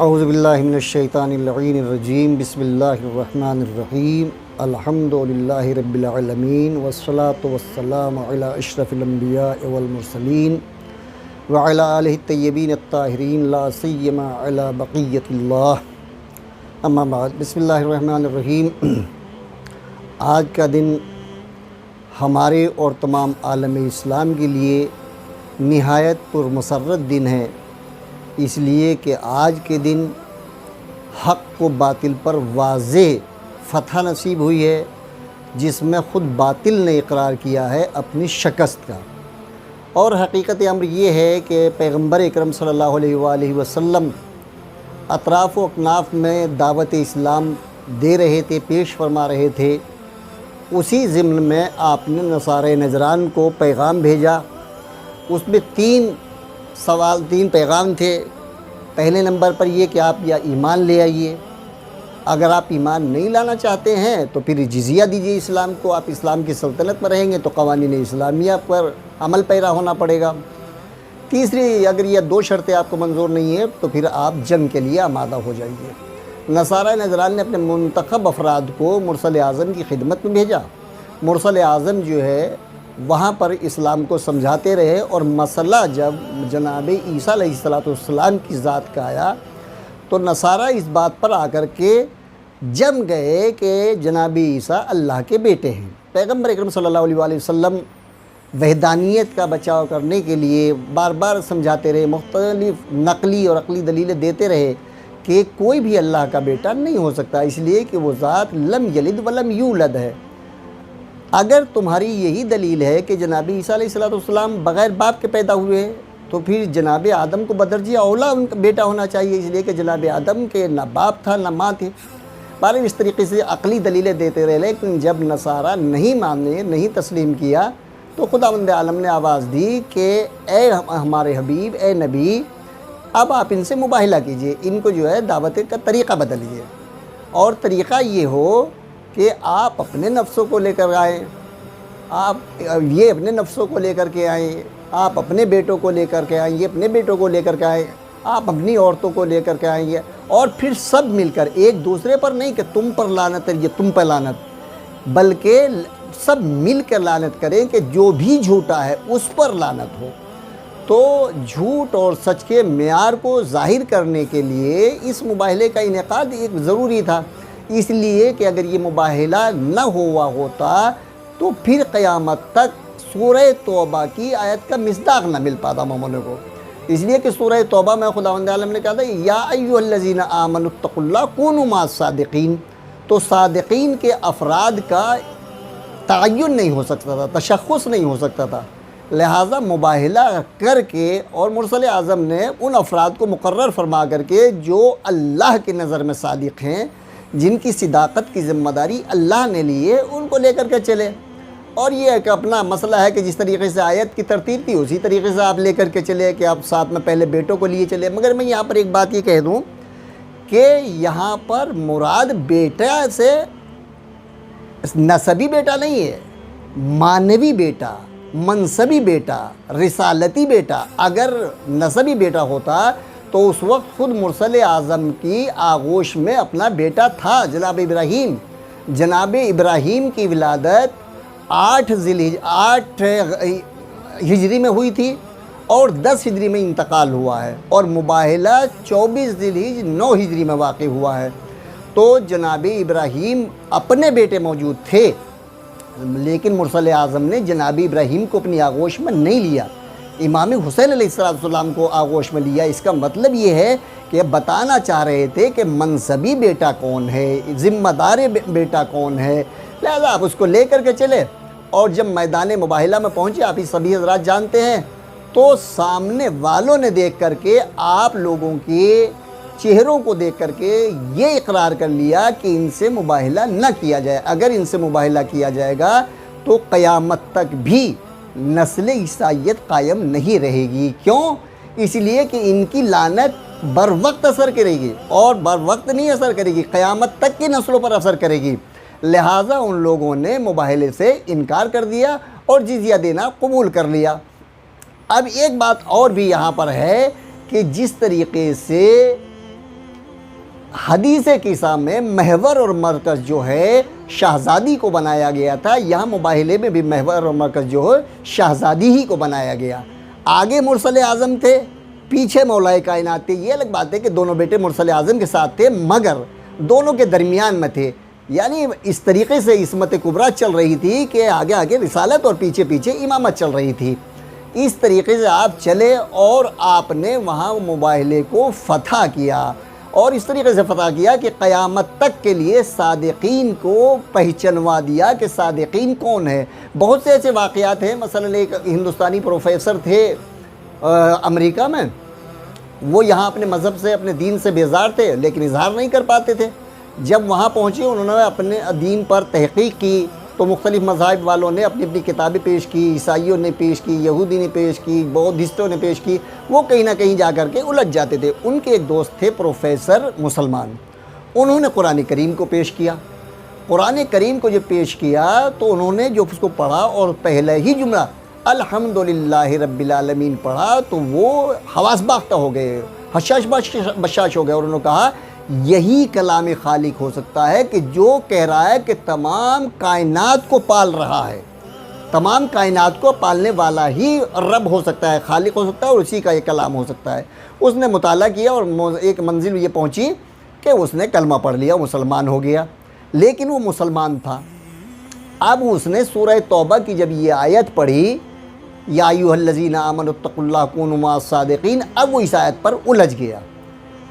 اعوذ باللہ من الشیطان اللعین الرجیم بسم اللہ الرحمن الرحیم الحمدللہ رب العالمین والصلاة والسلام علی اشرف الانبیاء والمرسلین وعلی آلہ الطیبین الطاہرین لا سیما علی بقیت اللہ اما بعد بسم اللہ الرحمن الرحیم۔ آج کا دن ہمارے اور تمام عالم اسلام کے لیے نہایت پرمسرت دن ہے، اس لیے کہ آج کے دن حق و باطل پر واضح فتح نصیب ہوئی ہے، جس میں خود باطل نے اقرار کیا ہے اپنی شکست کا۔ اور حقیقت امر یہ ہے کہ پیغمبر اکرم صلی اللہ علیہ وآلہ وسلم اطراف و اکناف میں دعوت اسلام دے رہے تھے، پیش فرما رہے تھے۔ اسی ضمن میں آپ نے نصارہ نجران کو پیغام بھیجا۔ اس میں تین پیغام تھے۔ پہلے نمبر پر یہ کہ آپ یا ایمان لے آئیے، اگر آپ ایمان نہیں لانا چاہتے ہیں تو پھر جزیہ دیجیے اسلام کو، آپ اسلام کی سلطنت میں رہیں گے تو قوانین اسلامیہ پر عمل پیرا ہونا پڑے گا۔ تیسری، اگر یہ دو شرطیں آپ کو منظور نہیں ہیں تو پھر آپ جنگ کے لیے آمادہ ہو جائیے۔ نصارہ نجران نے اپنے منتخب افراد کو مرسل اعظم کی خدمت میں بھیجا۔ مرسل اعظم جو ہے وہاں پر اسلام کو سمجھاتے رہے، اور مسئلہ جب جناب عیسیٰ علیہ السلام کی ذات کا آیا تو نصارہ اس بات پر آ کر کے جم گئے کہ جناب عیسیٰ اللہ کے بیٹے ہیں۔ پیغمبر اکرم صلی اللہ علیہ وآلہ وسلم وحدانیت کا بچاؤ کرنے کے لیے بار بار سمجھاتے رہے، مختلف نقلی اور عقلی دلیلیں دیتے رہے کہ کوئی بھی اللہ کا بیٹا نہیں ہو سکتا، اس لیے کہ وہ ذات لم یلد ولم یولد ہے۔ اگر تمہاری یہی دلیل ہے کہ جناب عیسیٰ علیہ السلام بغیر باپ کے پیدا ہوئے ہیں تو پھر جناب آدم کو بدرجہ اولا ان کا بیٹا ہونا چاہیے، اس لیے کہ جناب آدم کے نہ باپ تھا نہ ماں تھی۔ بارے اس طریقے سے عقلی دلیلیں دیتے رہے، لیکن جب نصارہ نہیں مانے، نہیں تسلیم کیا تو خداوند عالم نے آواز دی کہ اے ہمارے حبیب، اے نبی، اب آپ ان سے مباہلہ کیجئے، ان کو جو ہے دعوت کا طریقہ بدلیے، اور طریقہ یہ ہو کہ آپ اپنے نفسوں کو لے کر آئیں، آپ یہ اپنے نفسوں کو لے کر کے آئیں، آپ اپنے بیٹوں کو لے کر کے آئیں، یہ اپنے بیٹوں کو لے کر کے آئیں، آپ اپنی عورتوں کو لے کر کے آئیں گے، اور پھر سب مل کر ایک دوسرے پر نہیں کہ تم پر لعنت ہے یہ تم پر لعنت، بلکہ سب مل کر لعنت کریں کہ جو بھی جھوٹا ہے اس پر لعنت ہو۔ تو جھوٹ اور سچ کے معیار کو ظاہر کرنے کے لیے اس مباہلے کا انعقاد ایک ضروری تھا، اس لیے کہ اگر یہ مباہلہ نہ ہوا ہوتا تو پھر قیامت تک سورہ توبہ کی آیت کا مصداق نہ مل پاتا مومنوں کو۔ اس لیے کہ سورہ توبہ میں خداوند عالم نے کہا تھا یا ایھا الذین آمنوا اتقوا اللہ کونوا مع الصادقین، تو صادقین کے افراد کا تعین نہیں ہو سکتا تھا، تشخص نہیں ہو سکتا تھا، لہٰذا مباہلہ کر کے اور مرسل اعظم نے ان افراد کو مقرر فرما کر کے جو اللہ کی نظر میں صادق ہیں، جن کی صداقت کی ذمہ داری اللہ نے لی ہے، ان کو لے کر کے چلے۔ اور یہ ایک اپنا مسئلہ ہے کہ جس طریقے سے آیت کی ترتیب تھی اسی طریقے سے آپ لے کر کے چلے کہ آپ ساتھ میں پہلے بیٹوں کو لیے چلے۔ مگر میں یہاں پر ایک بات یہ کہہ دوں کہ یہاں پر مراد بیٹا سے نسبی بیٹا نہیں ہے، معنوی بیٹا، منصبی بیٹا، رسالتی بیٹا۔ اگر نسبی بیٹا ہوتا تو اس وقت خود مرسل اعظم کی آغوش میں اپنا بیٹا تھا جناب ابراہیم۔ جناب ابراہیم کی ولادت 8 ہجری میں ہوئی تھی اور 10 ہجری میں انتقال ہوا ہے، اور مباہلہ 24 ذی الحجہ 9 ہجری میں واقع ہوا ہے۔ تو جناب ابراہیم اپنے بیٹے موجود تھے، لیکن مرسل اعظم نے جناب ابراہیم کو اپنی آغوش میں نہیں لیا، امام حسین علیہ السلام کو آغوش میں لیا۔ اس کا مطلب یہ ہے کہ بتانا چاہ رہے تھے کہ منصبی بیٹا کون ہے، ذمہ دار بیٹا کون ہے، لہذا آپ اس کو لے کر کے چلے۔ اور جب میدان مباہلہ میں پہنچے، آپ ہی سبھی حضرات جانتے ہیں، تو سامنے والوں نے دیکھ کر کے آپ لوگوں کے چہروں کو دیکھ کر کے یہ اقرار کر لیا کہ ان سے مباہلہ نہ کیا جائے۔ اگر ان سے مباہلہ کیا جائے گا تو قیامت تک بھی نسل عیسائیت قائم نہیں رہے گی۔ کیوں؟ اس لیے کہ ان کی لعنت بر وقت اثر کرے گی، اور بر وقت نہیں اثر کرے گی، قیامت تک کی نسلوں پر اثر کرے گی۔ لہٰذا ان لوگوں نے مباہلے سے انکار کر دیا اور جزیہ دینا قبول کر لیا۔ اب ایک بات اور بھی یہاں پر ہے کہ جس طریقے سے حدیث قصہ میں محور اور مرکز جو ہے شہزادی کو بنایا گیا تھا، یہاں مباہلے میں بھی محور اور مرکز جو ہے شہزادی ہی کو بنایا گیا۔ آگے مرسل اعظم تھے، پیچھے مولا کائنات تھے۔ یہ الگ بات ہے کہ دونوں بیٹے مرسل اعظم کے ساتھ تھے، مگر دونوں کے درمیان میں تھے، یعنی اس طریقے سے عصمت کبریٰ چل رہی تھی کہ آگے آگے رسالت اور پیچھے پیچھے امامت چل رہی تھی۔ اس طریقے سے آپ چلے اور آپ نے وہاں مباہلے کو فتح کیا، اور اس طریقے سے فتح کیا کہ قیامت تک کے لیے صادقین کو پہچنوا دیا کہ صادقین کون ہے۔ بہت سے ایسے واقعات ہیں، مثلا ایک ہندوستانی پروفیسر تھے امریکہ میں، وہ یہاں اپنے مذہب سے اپنے دین سے بیزار تھے لیکن اظہار نہیں کر پاتے تھے۔ جب وہاں پہنچے انہوں نے اپنے دین پر تحقیق کی تو مختلف مذاہب والوں نے اپنی اپنی کتابیں پیش کی، عیسائیوں نے پیش کی، یہودی نے پیش کی، بودھسٹوں نے پیش کی، وہ کہیں نہ کہیں جا کر کے الجھ جاتے تھے۔ ان کے ایک دوست تھے پروفیسر مسلمان، انہوں نے قرآن کریم کو پیش کیا۔ قرآن کریم کو جب پیش کیا تو انہوں نے جو اس کو پڑھا اور پہلے ہی جملہ الحمدللہ رب العالمین پڑھا تو وہ حواس باختہ ہو گئے، حشاش بشاش ہو گئے، اور انہوں نے کہا یہی کلام خالق ہو سکتا ہے کہ جو کہہ رہا ہے کہ تمام کائنات کو پال رہا ہے، تمام کائنات کو پالنے والا ہی رب ہو سکتا ہے، خالق ہو سکتا ہے، اور اسی کا یہ کلام ہو سکتا ہے۔ اس نے مطالعہ کیا اور ایک منزل یہ پہنچی کہ اس نے کلمہ پڑھ لیا، مسلمان ہو گیا، لیکن وہ مسلمان تھا۔ اب اس نے سورہ توبہ کی جب یہ آیت پڑھی یا ایھا الذین آمنوا اتقوا اللہ کونوا مع الصادقین، اب وہ اس آیت پر الجھ گیا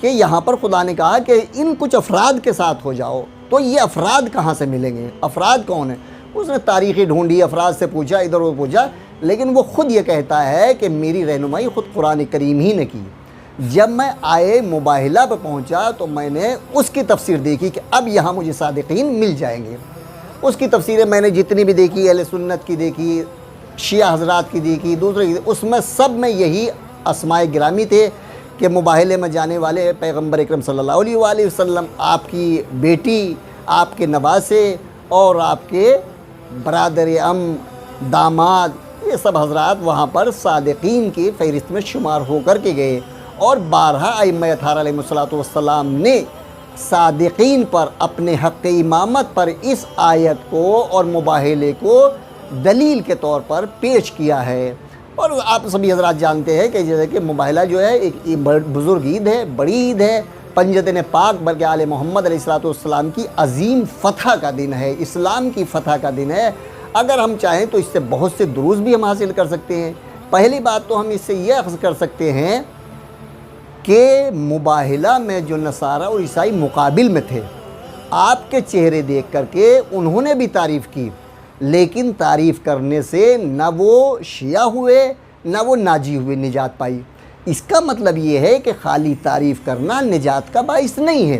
کہ یہاں پر خدا نے کہا کہ ان کچھ افراد کے ساتھ ہو جاؤ، تو یہ افراد کہاں سے ملیں گے، افراد کون ہیں؟ اس نے تاریخی ڈھونڈی، افراد سے پوچھا، ادھر ادھر پوچھا، لیکن وہ خود یہ کہتا ہے کہ میری رہنمائی خود قرآن کریم ہی نے کی۔ جب میں آئے مباہلہ پہ پہنچا تو میں نے اس کی تفسیر دیکھی کہ اب یہاں مجھے صادقین مل جائیں گے۔ اس کی تفسیریں میں نے جتنی بھی دیکھی، اہل سنت کی دیکھی، شیعہ حضرات کی دیکھی، دوسرے کی، اس میں سب میں یہی اسماء گرامی تھے کہ مباہلے میں جانے والے پیغمبر اکرم صلی اللہ علیہ وآلہ وسلم، آپ کی بیٹی، آپ کے نواسے اور آپ کے برادر داماد، یہ سب حضرات وہاں پر صادقین کی فہرست میں شمار ہو کر کے گئے، اور بارہا ائمہ اطہار علیہ السلام نے صادقین پر اپنے حق امامت پر اس آیت کو اور مباہلے کو دلیل کے طور پر پیش کیا ہے۔ اور آپ سبھی حضرات جانتے ہیں کہ جیسے کہ مباہلہ جو ہے ایک بزرگ عید ہے، بڑی عید ہے، پنجتن پاک بلکہ آل محمد علیہ السلام کی عظیم فتح کا دن ہے، اسلام کی فتح کا دن ہے۔ اگر ہم چاہیں تو اس سے بہت سے دروس بھی ہم حاصل کر سکتے ہیں۔ پہلی بات تو ہم اس سے یہ اخذ کر سکتے ہیں کہ مباہلہ میں جو نصارہ اور عیسائی مقابل میں تھے، آپ کے چہرے دیکھ کر کے انہوں نے بھی تعریف کی، لیکن تعریف کرنے سے نہ وہ شیعہ ہوئے نہ وہ ناجی ہوئے، نجات پائی۔ اس کا مطلب یہ ہے کہ خالی تعریف کرنا نجات کا باعث نہیں ہے،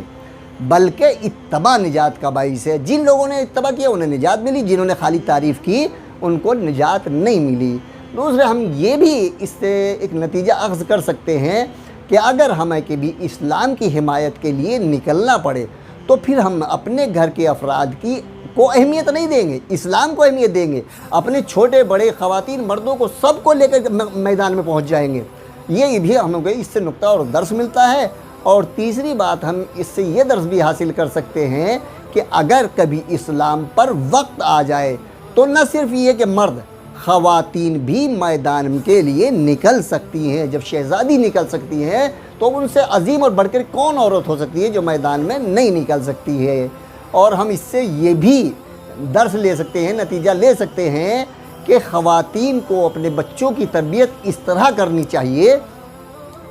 بلکہ اتباع نجات کا باعث ہے۔ جن لوگوں نے اتباع کیا انہیں نجات ملی، جنہوں نے خالی تعریف کی ان کو نجات نہیں ملی۔ دوسرے ہم یہ بھی اس سے ایک نتیجہ اخذ کر سکتے ہیں کہ اگر ہمیں کہ بھی اسلام کی حمایت کے لیے نکلنا پڑے تو پھر ہم اپنے گھر کے افراد کی کو اہمیت نہیں دیں گے، اسلام کو اہمیت دیں گے، اپنے چھوٹے بڑے خواتین مردوں کو سب کو لے کر میدان میں پہنچ جائیں گے۔ یہ بھی ہم کو اس سے نقطہ اور درس ملتا ہے۔ اور تیسری بات ہم اس سے یہ درس بھی حاصل کر سکتے ہیں کہ اگر کبھی اسلام پر وقت آ جائے تو نہ صرف یہ کہ مرد، خواتین بھی میدان کے لیے نکل سکتی ہیں۔ جب شہزادی نکل سکتی ہیں تو ان سے عظیم اور بڑھ کر کون عورت ہو سکتی ہے جو میدان میں نہیں نکل سکتی ہے۔ اور ہم اس سے یہ بھی درس لے سکتے ہیں، نتیجہ لے سکتے ہیں کہ خواتین کو اپنے بچوں کی تربیت اس طرح کرنی چاہیے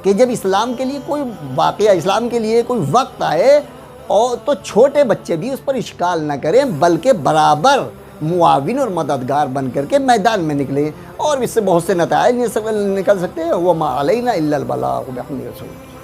کہ جب اسلام کے لیے کوئی واقعہ، اسلام کے لیے کوئی وقت آئے اور تو چھوٹے بچے بھی اس پر اشکال نہ کریں، بلکہ برابر معاون اور مددگار بن کر کے میدان میں نکلیں۔ اور اس سے بہت سے نتائج نکل سکتے ہیں۔ وَمَا عَلَيْنَا إِلَّا الْبَلَاغُ بِحَمْدِ رَسُولِهِ۔